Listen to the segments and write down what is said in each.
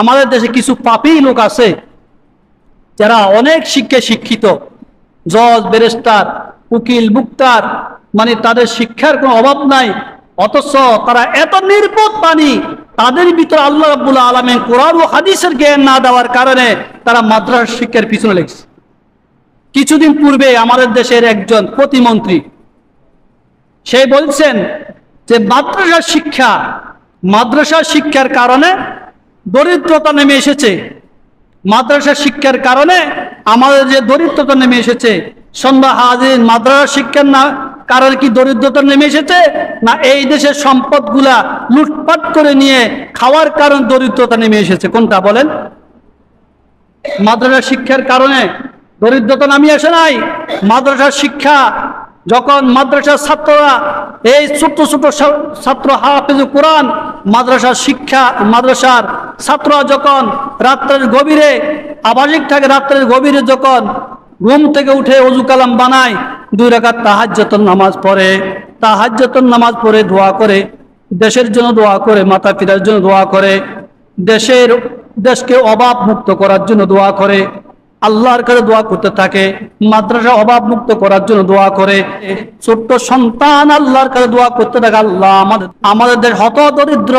আমাদের দেশে কিছু পাপী লোক আছে যারা অনেক শিক্ষিত, জজ, ব্যারিস্টার, উকিল, মুক্তার, মানে তাদের শিক্ষার কোনো অভাব নাই, অথচ তারা এত নির্বোধ প্রাণী, তাদের ভিতরে আল্লাহ রাব্বুল আলামিন কোরআন ও হাদিসের জ্ঞান না দেওয়ার কারণে তারা মাদ্রাসা শিক্ষার পিছনে লেগেছে। কিছুদিন পূর্বে আমাদের দেশের একজন প্রতিমন্ত্রী সে বলছেন যে মাদ্রাসা শিক্ষার কারণে দরিদ্রতা নেমে এসেছে, মাদ্রাসা শিক্ষার কারণে আমাদের যে দরিদ্রতা নেমে এসেছে। সন্ধ্যা হাজির, মাদ্রাসা শিক্ষার না কারণে কি দরিদ্রতা নেমে এসেছে, না এই দেশের সম্পদগুলা লুটপাট করে নিয়ে খাওয়ার কারণ দরিদ্রতা নেমে এসেছে? কোনটা বলেন? মাদ্রাসা শিক্ষার কারণে দরিদ্রতা নামিয়ে আসে নাই। মাদ্রাসার শিক্ষা যখন মাদ্রাসার ছাত্ররা, এই ছোট ছোট ছাত্র হাফেজ কোরআন, মাদ্রাসার ছাত্ররা যখন রাত্রের গভীরে আবাসিক থাকে, রাত্রের গভীরে যখন ঘুম থেকে উঠে ওযু কালাম বানায়, 2 রাকাত তাহাজ্জুদের নামাজ পড়ে দোয়া করে, দেশের জন্য দোয়া করে, মাতা পিতার জন্য দোয়া করে, দেশকে অভাব মুক্ত করার জন্য দোয়া করে, আল্লাহর কাছে দোয়া করতে থাকে, মাদ্রাসা অভাব মুক্ত করার জন্য দোয়া করে, ছোট্ট সন্তান আল্লাহর কাছে দোয়া করতে থাকে, আল্লাহ আমাদের দেশ হত দরিদ্র,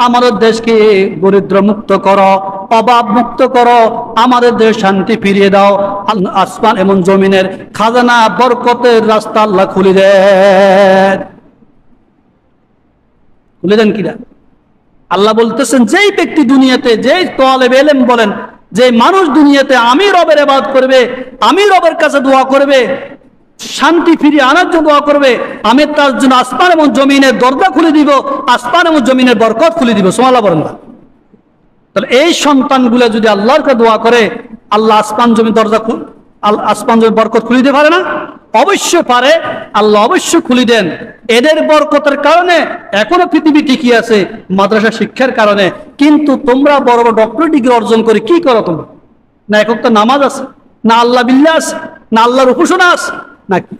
আমাদের দেশকে দরিদ্র মুক্ত করো, অভাব মুক্ত করো, আমাদের দেশ শান্তি ফিরিয়ে দাও। আসমান এবং জমিনের খাজানা বরকতের রাস্তা আল্লাহ খুলে দেন কিনা? আল্লাহ বলতেছেন, যেই ব্যক্তি দুনিয়াতে, যেই তালেব ইলম বলেন, যে মানুষ দুনিয়াতে আমি রবের ইবাদত করবে, আমি রবের কাছে দোয়া করবে, শান্তি ফিরিয়ে আনার জন্য দোয়া করবে, আমি তার জন্য আসমান এবং জমিনের দরজা খুলে দিব, আসমান এবং জমিনের বরকত খুলে দিব। সুবহানাল্লাহ বলেন না? তাহলে এই সন্তানগুলো যদি আল্লাহর কাছে দোয়া করে, আল্লাহ আসমান জমির বরকত খুলে দিতে পারে না? অবশ্যই পারে, আল্লাহ অবশ্যই খুলে দেন। এদের বরকতের কারণে এখনো পৃথিবী টিকে আছে, মাদ্রাসা শিক্ষার কারণে। কিন্তু তোমরা বড় বড় ডক্টর ডিগ্রি অর্জন করে কি করো? তোমরা না একক তো নামাজ আছে, না আল্লাহ বিল্লাহ আছে, না আল্লাহর উপাসনা আছে, নাকি?